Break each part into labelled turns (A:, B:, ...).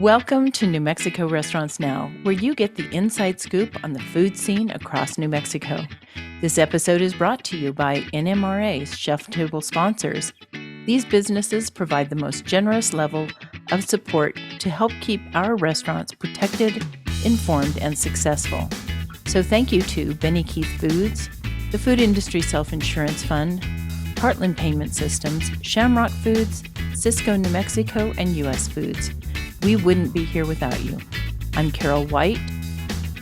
A: Welcome to New Mexico Restaurants Now, where you get the inside scoop on the food scene across New Mexico. This episode is brought to you by NMRA's Chef Table sponsors. These businesses provide the most generous level of support to help keep our restaurants protected, informed, and successful. So thank you to Benny Keith Foods, the Food Industry Self-Insurance Fund, Heartland Payment Systems, Shamrock Foods, Cisco New Mexico, and U.S. Foods. We wouldn't be here without you. I'm Carol White,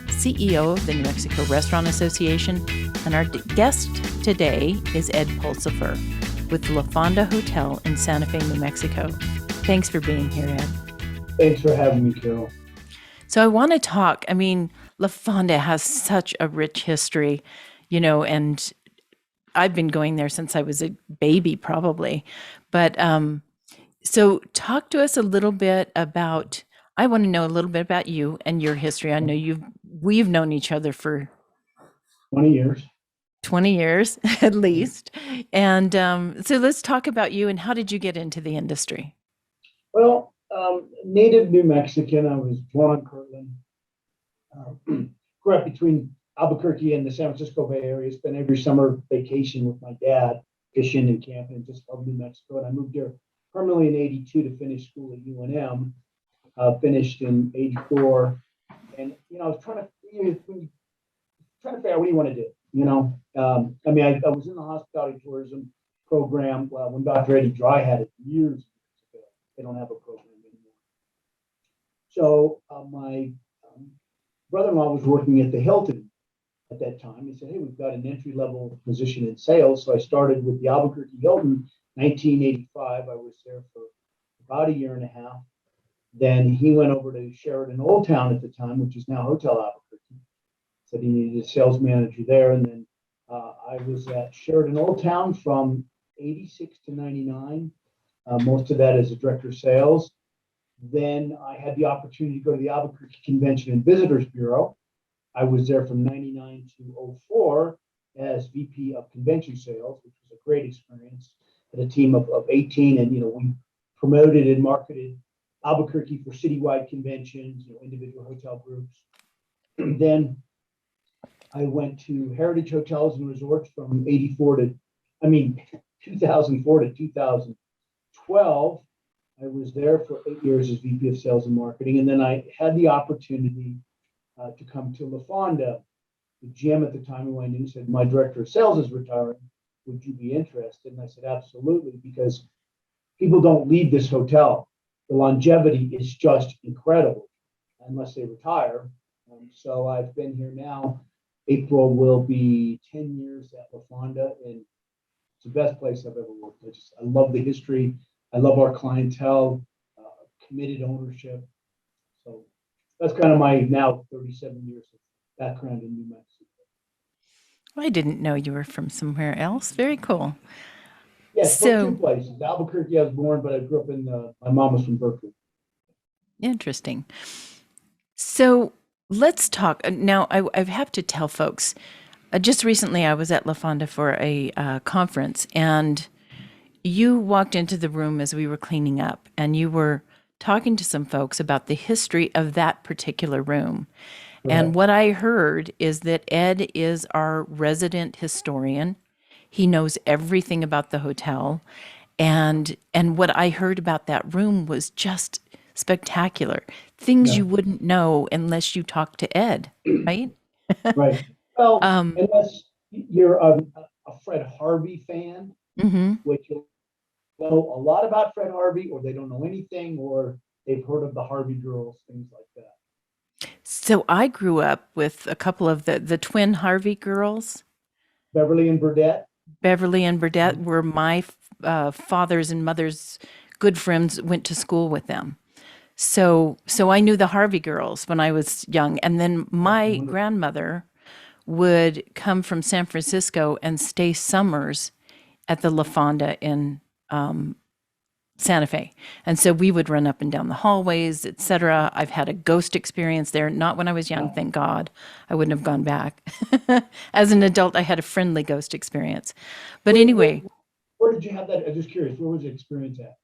A: CEO of the New Mexico Restaurant Association, and our guest today is Ed Pulsifer with the Fonda Hotel in Santa Fe, New Mexico. Thanks for being here, Ed.
B: Thanks for having me, Carol.
A: So I want to talk, La Fonda has such a rich history, and I've been going there since I was a baby probably. But so talk to us a little bit about, I want to know a little bit about you and your history. I know we've known each other for
B: 20 years.
A: 20 years at least. And so let's talk about you and how did you get into the industry?
B: Well, native New Mexican. I was born in Kirtland. Grew up between Albuquerque and the San Francisco Bay Area. Spent every summer vacation with my dad, fishing and camping, just love New Mexico. And I moved here permanently in '82 to finish school at UNM. Finished in '84, and I was trying to figure out what do you want to do. I was in the hospitality tourism program when Dr. Eddie Dry had it years ago. They don't have a program anymore. So my brother-in-law was working at the Hilton at that time. He said, "Hey, we've got an entry-level position in sales." So I started with the Albuquerque Hilton, 1985. I was there for about a year and a half. Then he went over to Sheraton Old Town at the time, which is now Hotel Albuquerque. Said he needed a sales manager there. And then I was at Sheraton Old Town from 86 to 99. Most of that as a director of sales. Then I had the opportunity to go to the Albuquerque Convention and Visitors Bureau. I was there from 99 to '04 as VP of Convention Sales, which was a great experience. Had a team of 18, and we promoted and marketed Albuquerque for citywide conventions, individual hotel groups. And then I went to Heritage Hotels and Resorts from 2004 to 2012. I was there for 8 years as VP of Sales and Marketing, and then I had the opportunity to come to La Fonda. The GM at the time, who I knew, said, "My director of sales is retiring. Would you be interested?" And I said, "Absolutely," because people don't leave this hotel. The longevity is just incredible unless they retire. So I've been here now. April will be 10 years at La Fonda, and it's the best place I've ever worked. I love the history. I love our clientele, committed ownership. So that's kind of my now 37 years of background in New Mexico.
A: I didn't know you were from somewhere else. Very cool.
B: Yes, from two places. Albuquerque, I was born, but I grew up my mom was from Berkeley.
A: Interesting. So let's talk. Now, I have to tell folks, just recently I was at La Fonda for a conference, and you walked into the room as we were cleaning up, and you were talking to some folks about the history of that particular room. Right. And what I heard is that Ed is our resident historian. He knows everything about the hotel. And what I heard about that room was just spectacular. Things you wouldn't know unless you talk to Ed, right?
B: Right. Well, unless you're a Fred Harvey fan, which you'll know a lot about Fred Harvey, or they don't know anything, or they've heard of the Harvey girls, things like that.
A: So I grew up with a couple of the twin Harvey girls.
B: Beverly and Burdette.
A: Beverly and Burdette were my father's and mother's good friends, went to school with them. So I knew the Harvey girls when I was young. And then my grandmother would come from San Francisco and stay summers at the La Fonda in Santa Fe. And so we would run up and down the hallways, etc. I've had a ghost experience there, not when I was young, thank God. I wouldn't have gone back. As an adult, I had a friendly ghost experience. But anyway.
B: Where did you have that? I'm just curious. Where was the experience at?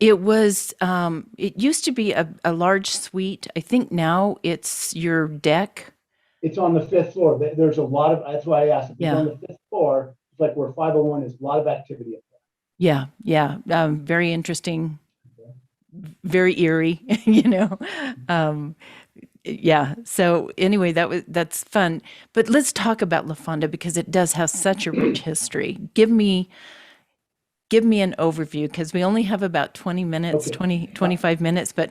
A: It was, it used to be a large suite. I think now it's your deck.
B: It's on the fifth floor. There's a lot of, that's why I asked. If it's on
A: Yeah.
B: the fifth floor, it's like where 501 is, a lot of activity up
A: Yeah. Yeah. Very interesting,
B: there.
A: very eerie, you know. Um, yeah. So anyway, that's fun. But let's talk about La Fonda because it does have such a rich history. Give me an overview because we only have about 20 minutes,
B: Okay.
A: 20
B: Uh,
A: 25 minutes, but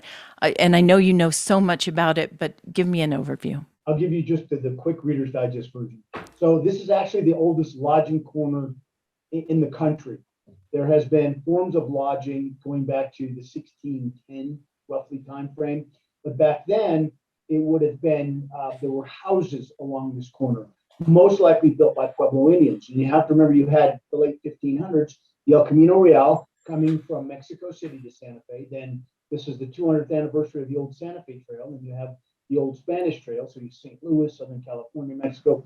A: and I know you know so much about it, but give me an overview.
B: I'll give you just the quick Reader's Digest version. So this is actually the oldest lodging corner in the country. There has been forms of lodging going back to the 1610 roughly time frame, but back then it would have been there were houses along this corner, most likely built by Pueblo Indians. And you have to remember you had the late 1500s, the El Camino Real coming from Mexico City to Santa Fe. Then this is the 200th anniversary of the old Santa Fe Trail, and you have the old Spanish Trail. So you St. Louis, Southern California, Mexico.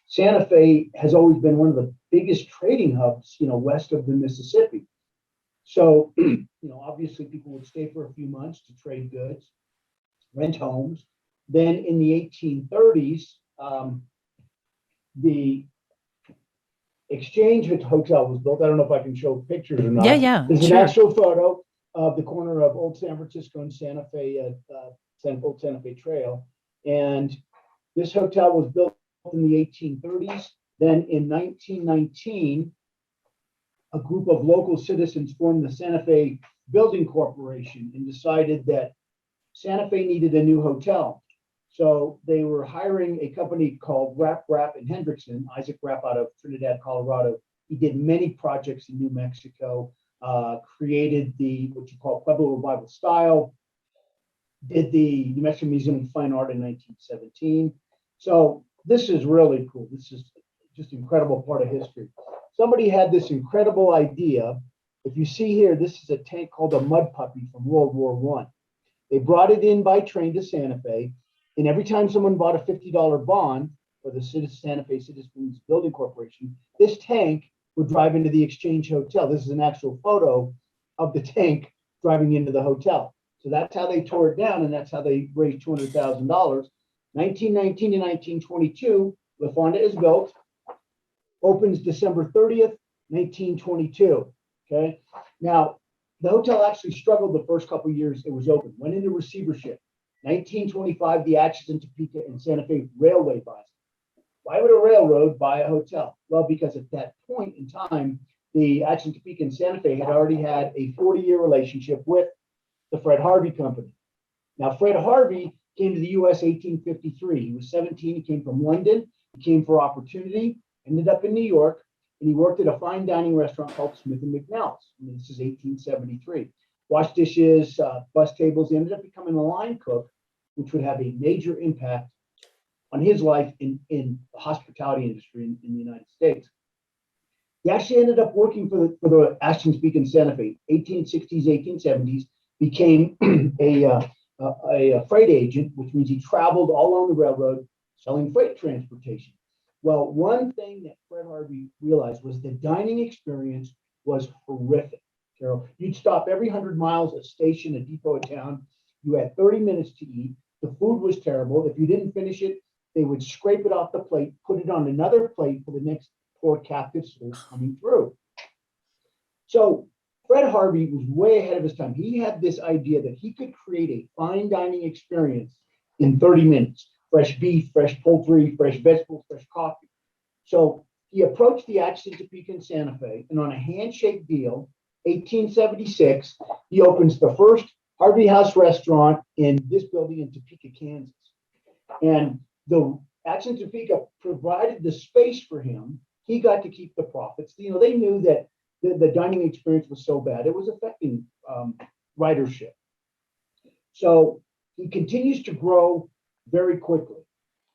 B: Santa Fe has always been one of the biggest trading hubs, west of the Mississippi. So, obviously people would stay for a few months to trade goods, rent homes. Then in the 1830s, the Exchange Hotel was built. I don't know if I can show pictures or
A: Yeah,
B: not.
A: yeah,
B: There's an
A: sure.
B: actual photo of the corner of Old San Francisco and Santa Fe, Old Santa Fe Trail. And this hotel was built in the 1830s. Then in 1919, a group of local citizens formed the Santa Fe Building Corporation and decided that Santa Fe needed a new hotel. So they were hiring a company called Rapp and Hendrickson, Isaac Rapp out of Trinidad, Colorado. He did many projects in New Mexico, created the what you call Pueblo Revival style, did the New Mexico Museum of Fine Art in 1917. So this is really cool. This is just an incredible part of history. Somebody had this incredible idea. If you see here, this is a tank called a Mud Puppy from World War I. They brought it in by train to Santa Fe, and every time someone bought a $50 bond for the Santa Fe Citizens Building Corporation, this tank would drive into the Exchange Hotel. This is an actual photo of the tank driving into the hotel. So that's how they tore it down, and that's how they raised $200,000. 1919 to 1922, La Fonda is built, opens December 30th, 1922. Okay. Now, the hotel actually struggled the first couple of years it was open, went into receivership. 1925, the Atchison, Topeka, and Santa Fe Railway buys it. Why would a railroad buy a hotel? Well, because at that point in time, the Atchison, Topeka, and Santa Fe had already had a 40-year relationship with the Fred Harvey Company. Now, Fred Harvey came to the U.S. 1853. He was 17. He came from London. He came for opportunity, ended up in New York, and he worked at a fine dining restaurant called Smith and McNell's. This is 1873. Washed dishes, bus tables. He ended up becoming a line cook, which would have a major impact on his life in the hospitality industry in the United States. He actually ended up working for the Ashton Speak in Santa Fe, 1860s, 1870s, became a freight agent, which means he traveled all along the railroad selling freight transportation. Well, one thing that Fred Harvey realized was the dining experience was horrific. Carol, you'd stop every 100 miles, a station, a depot, a town. You had 30 minutes to eat. The food was terrible. If you didn't finish it, they would scrape it off the plate, put it on another plate for the next poor captive souls coming through. So Fred Harvey was way ahead of his time. He had this idea that he could create a fine dining experience in 30 minutes. Fresh beef, fresh poultry, fresh vegetables, fresh coffee. So he approached the Atchison, Topeka, and Santa Fe, and on a handshake deal, 1876, he opens the first Harvey House restaurant in this building in Topeka, Kansas. And the Atchison, Topeka provided the space for him. He got to keep the profits. They knew that the dining experience was so bad, it was affecting ridership. So he continues to grow very quickly.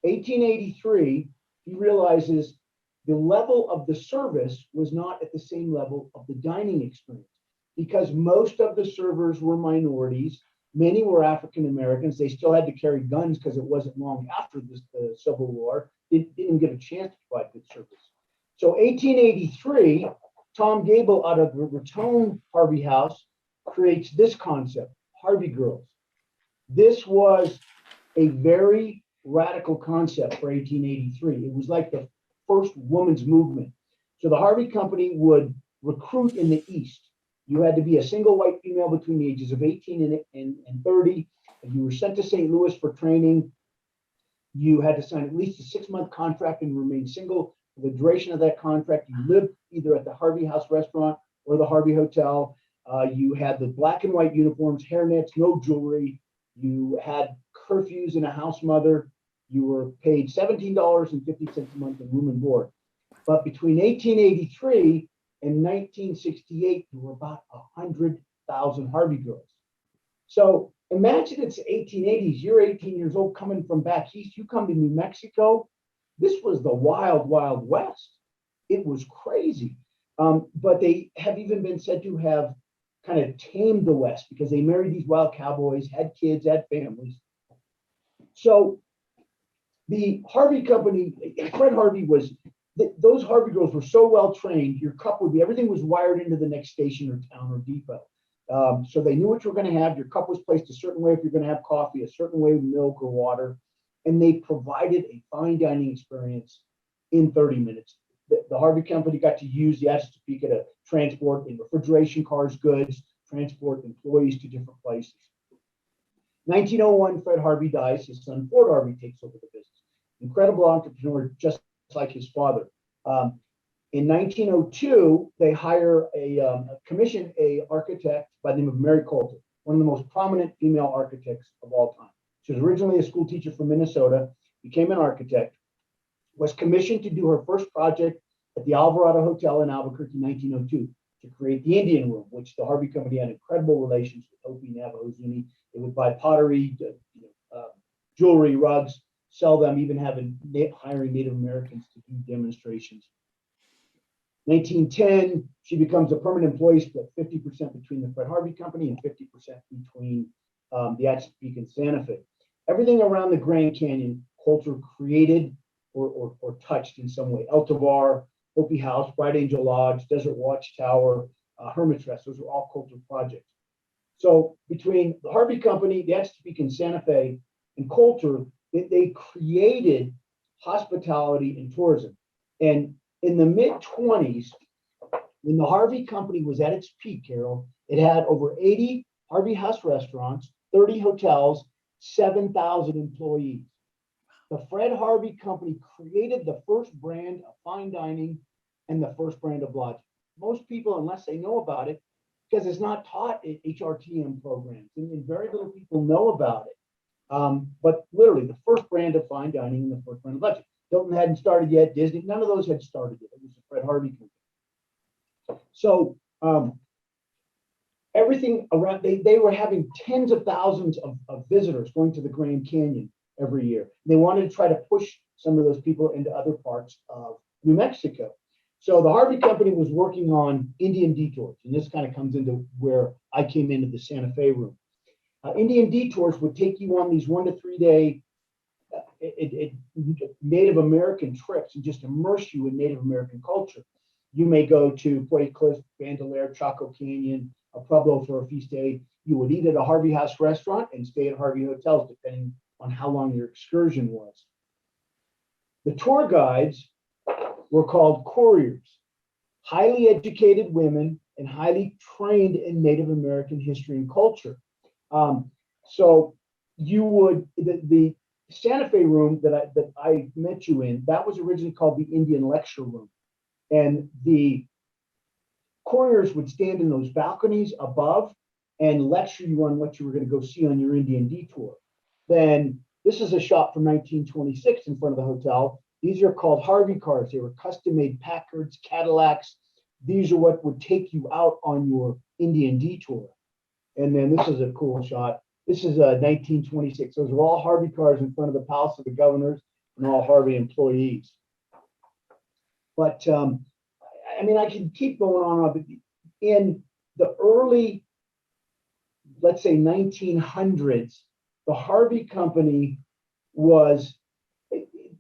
B: 1883, he realizes the level of the service was not at the same level of the dining experience because most of the servers were minorities. Many were African Americans. They still had to carry guns because it wasn't long after the Civil War. They didn't get a chance to provide good service. So 1883, Tom Gable out of the Raton Harvey House creates this concept, Harvey Girls. This was a very radical concept for 1883. It was like the first women's movement. So the Harvey Company would recruit in the East. You had to be a single white female between the ages of 18 and 30. And you were sent to St. Louis for training. You had to sign at least a 6-month contract and remain single for the duration of that contract. You lived either at the Harvey House restaurant or the Harvey Hotel. You had the black and white uniforms, hairnets, no jewelry. You had curfews and a house mother. You were paid $17.50 a month in room and board. But between 1883 and 1968, there were about 100,000 Harvey Girls. So imagine it's 1880s. You're 18 years old coming from back east. You come to New Mexico. This was the wild, wild west. It was crazy. But they have even been said to have kind of tamed the West because they married these wild cowboys, had kids, had families. So the Harvey Company, Fred Harvey was, those Harvey Girls were so well trained, your cup would be, everything was wired into the next station or town or depot. So they knew what you were going to have. Your cup was placed a certain way if you're going to have coffee, a certain way with milk or water. And they provided a fine dining experience in 30 minutes. The Harvey Company got to use the Chesapeake to transport in refrigeration cars, goods, transport employees to different places. 1901, Fred Harvey dies. His son, Ford Harvey, takes over the business. Incredible entrepreneur, just like his father. In 1902, they hire commission a architect by the name of Mary Coulter, one of the most prominent female architects of all time. She was originally a school teacher from Minnesota, became an architect, was commissioned to do her first project at the Alvarado Hotel in Albuquerque, 1902, to create the Indian Room, which the Harvey Company had incredible relations with Hopi, Navajo, Zuni. They would buy pottery, jewelry, rugs, sell them, even hiring Native Americans to do demonstrations. 1910, she becomes a permanent employee, split 50% between the Fred Harvey Company and 50% between the Chesapeake and Santa Fe. Everything around the Grand Canyon, Coulter created or touched in some way. El Tovar, Hopi House, Bright Angel Lodge, Desert Watchtower, Hermit's Rest, those were all Coulter projects. So between the Harvey Company, the Chesapeake and Santa Fe, and Coulter, they created hospitality and tourism. And in the mid-20s, when the Harvey Company was at its peak, Carol, it had over 80 Harvey House restaurants, 30 hotels, 7,000 employees. The Fred Harvey Company created the first brand of fine dining and the first brand of lodging. Most people, unless they know about it, because it's not taught in HRTM programs, and very little people know about it. But literally, the first brand of fine dining and the first brand of lodging. Hilton hadn't started yet. Disney, none of those had started yet. It was the Fred Harvey Company. So everything around, they were having tens of thousands of visitors going to the Grand Canyon every year. They wanted to try to push some of those people into other parts of New Mexico. So the Harvey Company was working on Indian detours, and this kind of comes into where I came into the Santa Fe room. Indian detours would take you on these 1 to 3 day Native American trips and just immerse you in Native American culture. You may go to Point Cliff, Bandelier, Chaco Canyon, Pueblo for a feast day. You would eat at a Harvey House restaurant and stay at Harvey hotels, depending on how long your excursion was. The tour guides were called couriers, highly educated women and highly trained in Native American history and culture. So you would, the Santa Fe room that I met you in, that was originally called the Indian Lecture Room. And the couriers would stand in those balconies above and lecture you on what you were going to go see on your Indian detour. Then this is a shot from 1926 in front of the hotel. These are called Harvey cars. They were custom-made Packards, Cadillacs. These are what would take you out on your Indian detour. And then this is a cool shot. This is 1926. Those are all Harvey cars in front of the Palace of the Governors and all Harvey employees. But I mean, I can keep going on. In the early, let's say 1900s, the Harvey Company was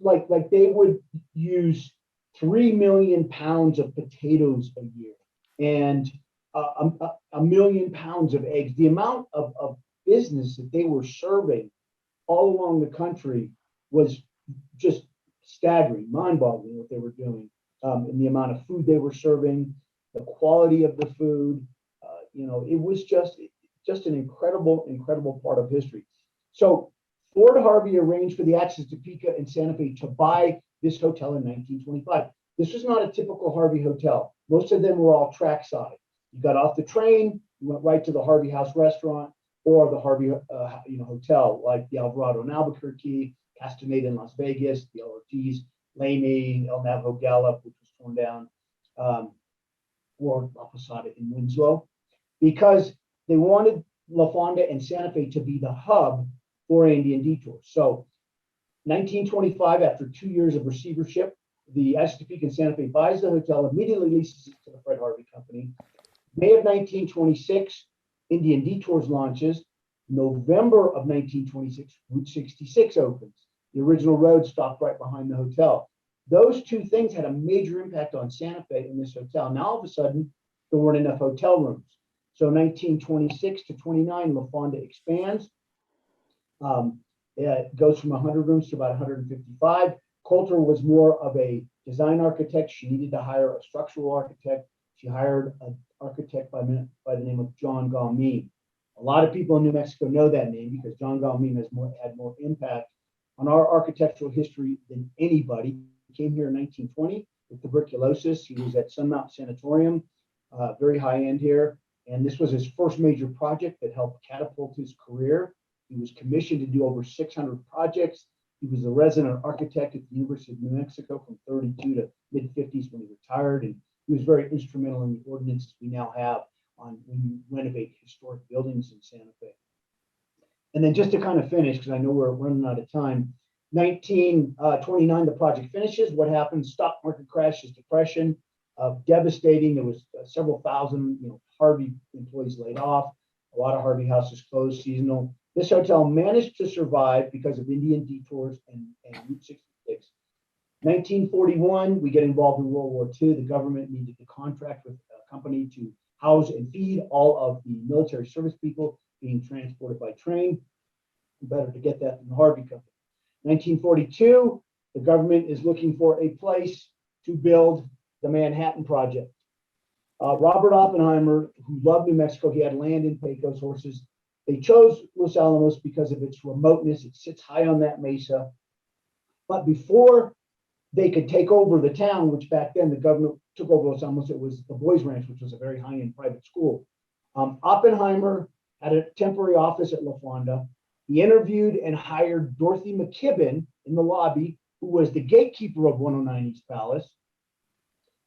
B: like they would use 3 million pounds of potatoes a year. And a million pounds of eggs. The amount of business that they were serving all along the country was just staggering, mind-boggling what they were doing, and the amount of food they were serving, the quality of the food. It was just an incredible part of history. So Ford Harvey arranged for the Axis Topeka and Santa Fe to buy this hotel in 1925. This was not a typical Harvey hotel. Most of them were all trackside. You got off the train, you went right to the Harvey House restaurant or the Harvey hotel, like the Alvarado in Albuquerque, Castaneda in Las Vegas, the El Ortiz, Lamy, El Navajo Gallup, which was torn down, or La Posada in Winslow, because they wanted La Fonda and Santa Fe to be the hub for Indian detours. So 1925, after 2 years of receivership, the Axis Topeka and Santa Fe buys the hotel, immediately leases it to the Fred Harvey Company. May of 1926, Indian Detours launches. November of 1926, Route 66 opens. The original road stopped right behind the hotel. Those two things had a major impact on Santa Fe in this hotel. Now, all of a sudden, there weren't enough hotel rooms. So 1926 to 29, La Fonda expands. It goes from 100 rooms to about 155. Coulter was more of a design architect. She needed to hire a structural architect. She hired an architect by the name of John Galmeen. A lot of people in New Mexico know that name because John Galmeen had more impact on our architectural history than anybody. He came here in 1920 with tuberculosis. He was at Sunmount Sanatorium, very high end here. And this was his first major project that helped catapult his career. He was commissioned to do over 600 projects. He was a resident architect at the University of New Mexico from 32 to mid-50s when he retired. And he was very instrumental in the ordinances we now have on when you renovate historic buildings in Santa Fe. And then just to kind of finish, because I know we're running out of time, 1929, the project finishes. What happens? Stock market crashes, depression, devastating. There was several thousand, Harvey employees laid off. A lot of Harvey houses closed, seasonal. This hotel managed to survive because of Indian detours and Route 66. 1941, we get involved in World War II. The government needed to contract with a company to house and feed all of the military service people being transported by train. Better to get that from the Harvey Company. 1942, the government is looking for a place to build the Manhattan Project. Robert Oppenheimer, who loved New Mexico, he had land in Pecos, horses. They chose Los Alamos because of its remoteness. It sits high on that mesa. But before they could take over the town, which back then the government took over Los Alamos, it was the Boys Ranch, which was a very high-end private school. Oppenheimer had a temporary office at La Fonda. He interviewed and hired Dorothy McKibben in the lobby, who was the gatekeeper of 109 East Palace.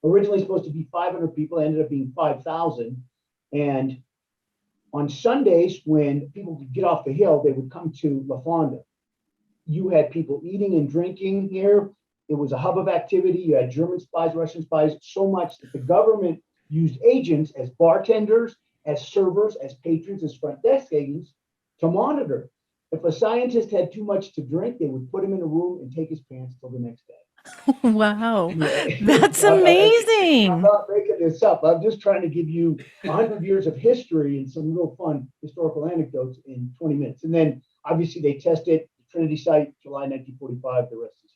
B: Originally supposed to be 500 people, ended up being 5,000. And on Sundays, when people could get off the hill, they would come to La Fonda. You had people eating and drinking here. It was a hub of activity. You had German spies, Russian spies, so much that the government used agents as bartenders, as servers, as patrons, as front desk agents to monitor. If a scientist had too much to drink, they would put him in a room and take his pants till the next day.
A: Wow,
B: Anyway,
A: that's
B: I'm
A: amazing.
B: not making this up. I'm just trying to give you 100 years of history and some real fun historical anecdotes in 20 minutes. And then obviously they test it, Trinity site, July 1945, the rest is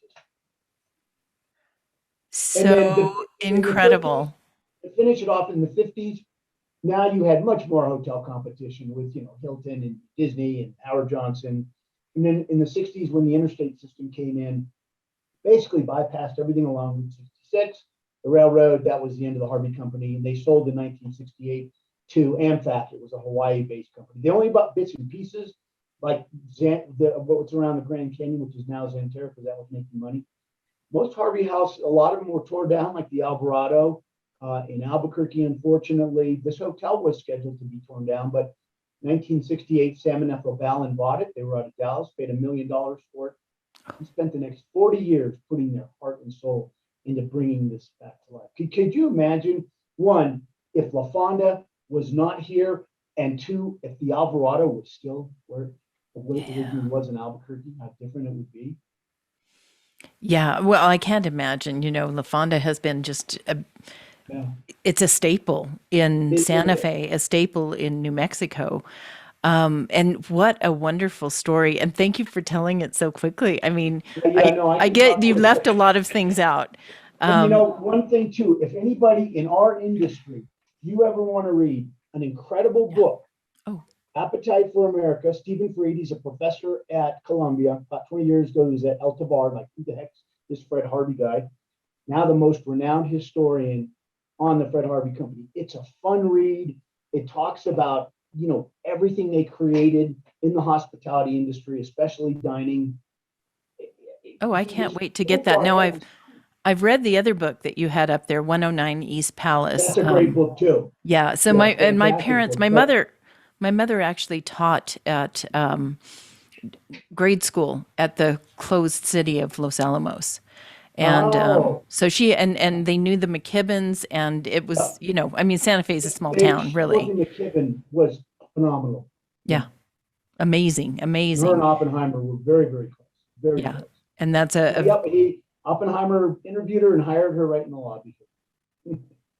B: history. And then
A: So incredible.
B: to finish it off in the 50s, now you had much more hotel competition with, Hilton and Disney and Howard Johnson. And then in the 60s, when the interstate system came in, basically bypassed everything along Route 66. The railroad, that was the end of the Harvey Company, and they sold in 1968 to AmFac. It was a Hawaii-based company. They only bought bits and pieces, like what's around the Grand Canyon, which is now Xanterra, because that was making money. Most Harvey House, a lot of them were torn down, like the Alvarado in Albuquerque. Unfortunately, this hotel was scheduled to be torn down, but 1968, Sam and Ethel Ballin bought it. They were out of Dallas, paid $1 million for it. He spent the next 40 years putting their heart and soul into bringing this back to life. Could you imagine, one, if La Fonda was not here, and two, if the Alvarado was still where it originally was in Albuquerque, how different it would be?
A: Yeah, well, I can't imagine. La Fonda has been just
B: Yeah.
A: it's a staple in
B: It
A: Santa
B: is.
A: Fe, a staple in New Mexico. And what a wonderful story. And thank you for telling it so quickly. I mean,
B: Yeah, yeah, no, I
A: I
B: can
A: get
B: talk
A: you
B: quick.
A: left a lot of things out.
B: And
A: Um,
B: one thing too, if anybody in our industry, you ever want to read an incredible
A: yeah.
B: book,
A: Oh,
B: Appetite for America, Stephen Fried, he's a professor at Columbia. About 20 years ago, he was at El Tabar, like, who the heck's this Fred Harvey guy? Now the most renowned historian on the Fred Harvey Company. It's a fun read. It talks about, everything they created in the hospitality industry, especially dining.
A: oh, I
B: He
A: can't
B: was
A: wait to
B: so
A: get that.
B: far
A: No,
B: ahead of his time.
A: I've read the other book that you had up there, 109 East Palace.
B: That's a great book too.
A: Yeah. So
B: Yeah,
A: my
B: fantastic
A: parents,
B: book. But
A: my mother actually taught at grade school at the closed city of Los Alamos. And
B: oh,
A: so and they knew the McKibbins, and it
B: yeah.
A: was, I mean, Santa Fe is a small town,
B: Dorothy
A: really.
B: McKibben was phenomenal. Yeah.
A: Yeah. Amazing,
B: And her and
A: amazing.
B: Oppenheimer were very, very close. Very
A: Yeah.
B: close.
A: And that's
B: Yep, Oppenheimer interviewed her and hired her right in the lobby.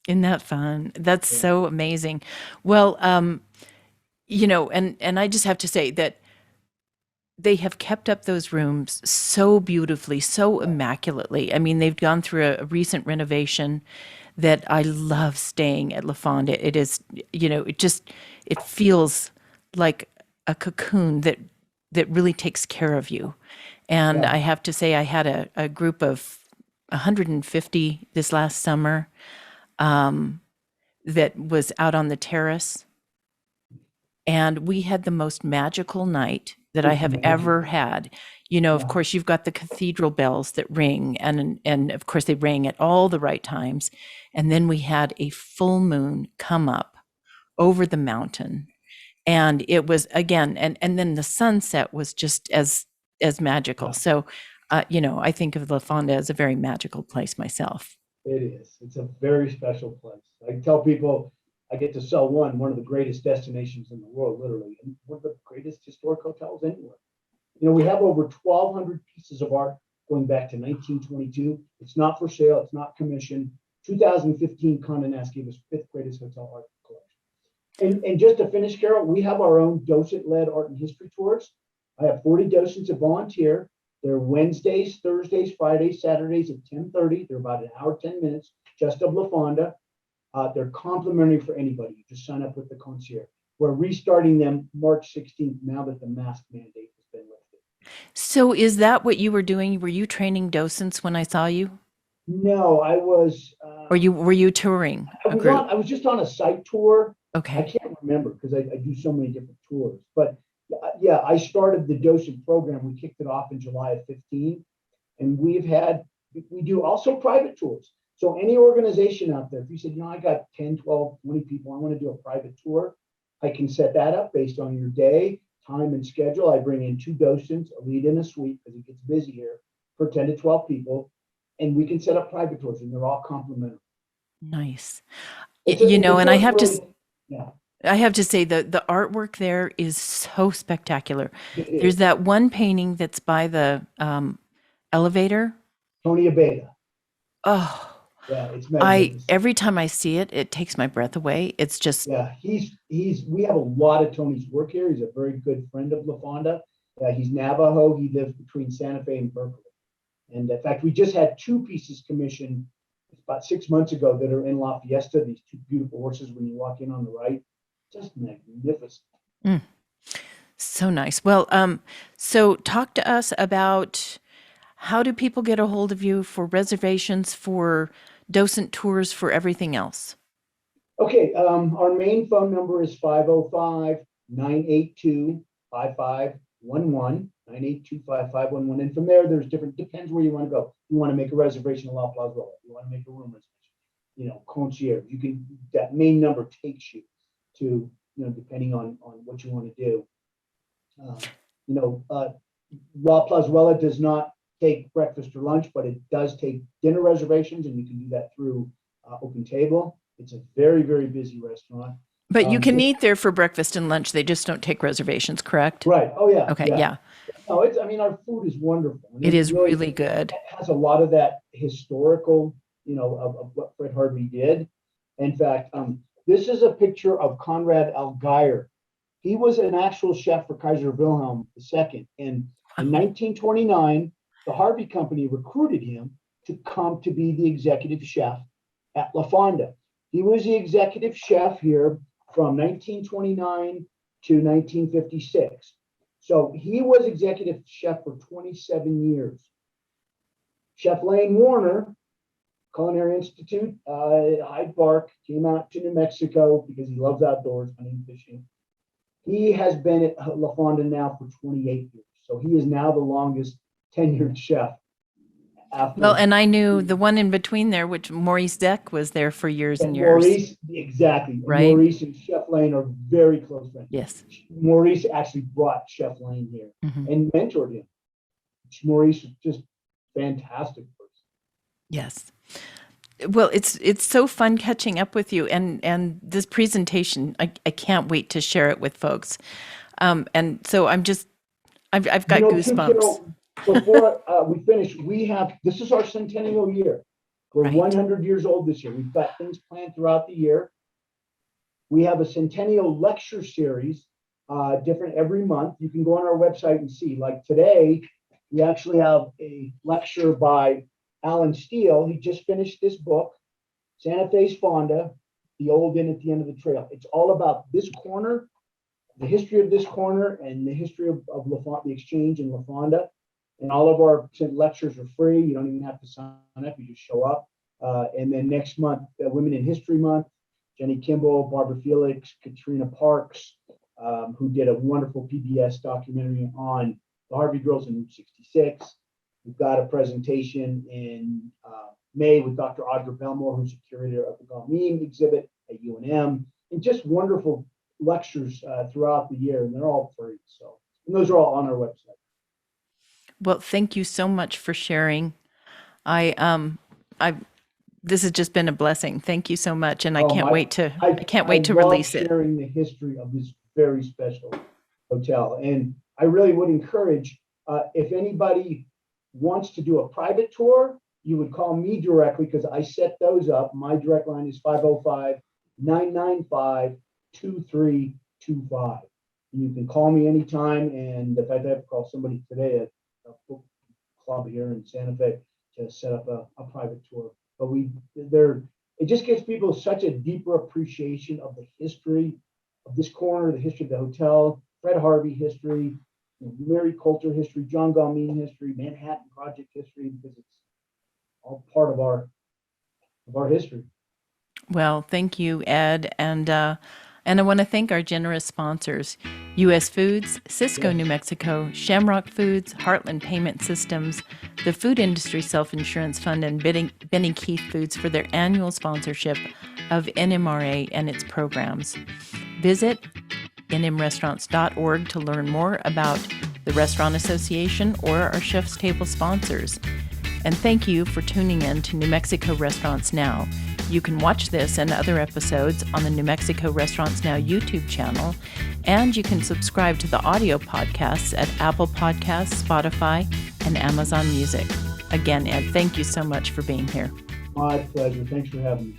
A: isn't that fun? That's
B: Yeah.
A: so amazing. Well, and I just have to say that they have kept up those rooms so beautifully, so immaculately. I mean, they've gone through a recent renovation that I love staying at La Fonda. It is, it feels like a cocoon that really takes care of you. And
B: Yeah.
A: I have to say, I had a group of 150 this last summer that was out on the terrace, and we had the most magical night that I
B: It's
A: have ever
B: magical.
A: had. Of
B: Yeah.
A: course, you've got the cathedral bells that ring, and of course they rang at all the right times. And then we had a full moon come up over the mountain, and it was again, and then the sunset was just as magical.
B: Yeah.
A: So, I think of La Fonda as a very magical place myself.
B: It is. It's a very special place. I tell people I get to sell one of the greatest destinations in the world, literally, and one of the greatest historic hotels anywhere. We have over 1,200 pieces of art going back to 1922. It's not for sale. It's not commissioned. 2015, Condé Nast gave us fifth greatest hotel art collection. And just to finish, Carol, we have our own docent-led art and history tours. I have 40 docents that volunteer. They're Wednesdays, Thursdays, Fridays, Saturdays at 10:30. They're about an hour, 10 minutes, just of La Fonda. They're complimentary for anybody. You just sign up with the concierge. We're restarting them March 16th now that the mask mandate has been lifted.
A: So, is that what you were doing? Were you training docents when I saw you,
B: No, I was.
A: or were you touring
B: I
A: a
B: was
A: group?
B: on. I was just on a site tour. I
A: Okay.
B: can't remember because I do so many different tours. But yeah, I started the docent program. We kicked it off in July of 15, and we do also private tours. So any organization out there, if you said, I got 10, 12, 20 people, I want to do a private tour, I can set that up based on your day, time, and schedule. I bring in two docents, a lead and a suite, because it gets busy here, for 10 to 12 people, and we can set up private tours, and they're all complimentary.
A: Nice.
B: The
A: And
B: tours really, yeah,
A: I have to say the artwork there is so spectacular.
B: it
A: There's
B: is.
A: that one painting that's by the elevator.
B: Tony Abeta.
A: Oh,
B: Yeah, it's
A: I
B: magnificent.
A: every time I see it, it takes my breath away. It's just
B: Yeah, we have a lot of Tony's work here. He's a very good friend of LaFonda. He's Navajo. He lives between Santa Fe and Berkeley. And in fact, we just had two pieces commissioned about 6 months ago that are in La Fiesta. These two beautiful horses when you walk in on the right, just magnificent.
A: mm, so nice. Well, so talk to us about how do people get a hold of you for reservations, for docent tours, for everything else?
B: Okay, our main phone number is 505-982-5511, 982-5511. And from there, there's different, depends where you want to go. You want to make a reservation at La Plaza, you want to make a room reservation, concierge. That main number takes you to, depending on what you want to do. You know, La Plazuela does not take breakfast or lunch, but it does take dinner reservations, and you can do that through Open Table. It's a very, very busy restaurant.
A: But you can
B: Just
A: eat there for breakfast and lunch. They just don't take reservations, correct?
B: right. Oh yeah,
A: Okay,
B: yeah.
A: yeah.
B: No, I mean, our food is wonderful, and
A: It
B: it
A: is
B: really
A: really good.
B: has a lot of that historical, of what Fred Harvey did. In fact, this is a picture of Conrad Allure. He was an actual chef for Kaiser Wilhelm II. And in 1929, the Harvey Company recruited him to come to be the executive chef at La Fonda. He was the executive chef here from 1929 to 1956. So he was executive chef for 27 years. Chef Lane Warner, Culinary Institute, Hyde Park, came out to New Mexico because he loves outdoors, hunting and fishing. He has been at La Fonda now for 28 years. So he is now the longest tenured chef.
A: Well, and I knew the one in between there, which Maurice Deck was there for years and years.
B: Maurice, exactly.
A: Right.
B: Maurice and Chef Lane are very close friends.
A: Yes.
B: Maurice actually brought Chef Lane here and mentored him. Maurice is just fantastic person.
A: Yes. Well, it's so fun catching up with you, and this presentation, I can't wait to share it with folks. And so I've got goosebumps.
B: Before we finish, this is our centennial year. We're
A: Right.
B: 100 years old this year. We've got things planned throughout the year. We have a centennial lecture series, different every month. You can go on our website and see. Like today, we actually have a lecture by Alan Steele. He just finished this book, Santa Fe's Fonda, The Old Inn at the End of the Trail. It's all about this corner, the history of this corner, and the history of La Fonda, the exchange in La Fonda. And all of our lectures are free. You don't even have to sign up. You just show up. And then next month, Women in History Month, Jenny Kimball, Barbara Felix, Katrina Parks, who did a wonderful PBS documentary on the Harvey Girls in Route 66. We've got a presentation in May with Dr. Audra Belmore, who's the curator of the Galmeen exhibit at UNM, and just wonderful lectures throughout the year, and they're all free. So, and those are all on our website.
A: Well, thank you so much for sharing. This has just been a blessing. Thank you so much, and I can't wait to release it.
B: Sharing the history of this very special hotel, and I really would encourage if anybody wants to do a private tour, you would call me directly because I set those up. My direct line is 505-995-2325. You can call me anytime, and if I have to call somebody today at a book club here in Santa Fe to set up a private tour. But it just gives people such a deeper appreciation of the history of this corner, the history of the hotel, Fred Harvey history, Mary Coulter history, John Galmeen history, Manhattan Project history, because it's all part of our history.
A: Well, thank you, Ed, and I want to thank our generous sponsors: U.S. Foods, Cisco, New Mexico, Shamrock Foods, Heartland Payment Systems, the Food Industry Self-Insurance Fund, and Benny Keith Foods for their annual sponsorship of NMRA and its programs. Visit nmrestaurants.org to learn more about the Restaurant Association or our Chef's Table sponsors. And thank you for tuning in to New Mexico Restaurants Now. You can watch this and other episodes on the New Mexico Restaurants Now YouTube channel, and you can subscribe to the audio podcasts at Apple Podcasts, Spotify, and Amazon Music. Again, Ed, thank you so much for being here.
B: My pleasure. Thanks for having me.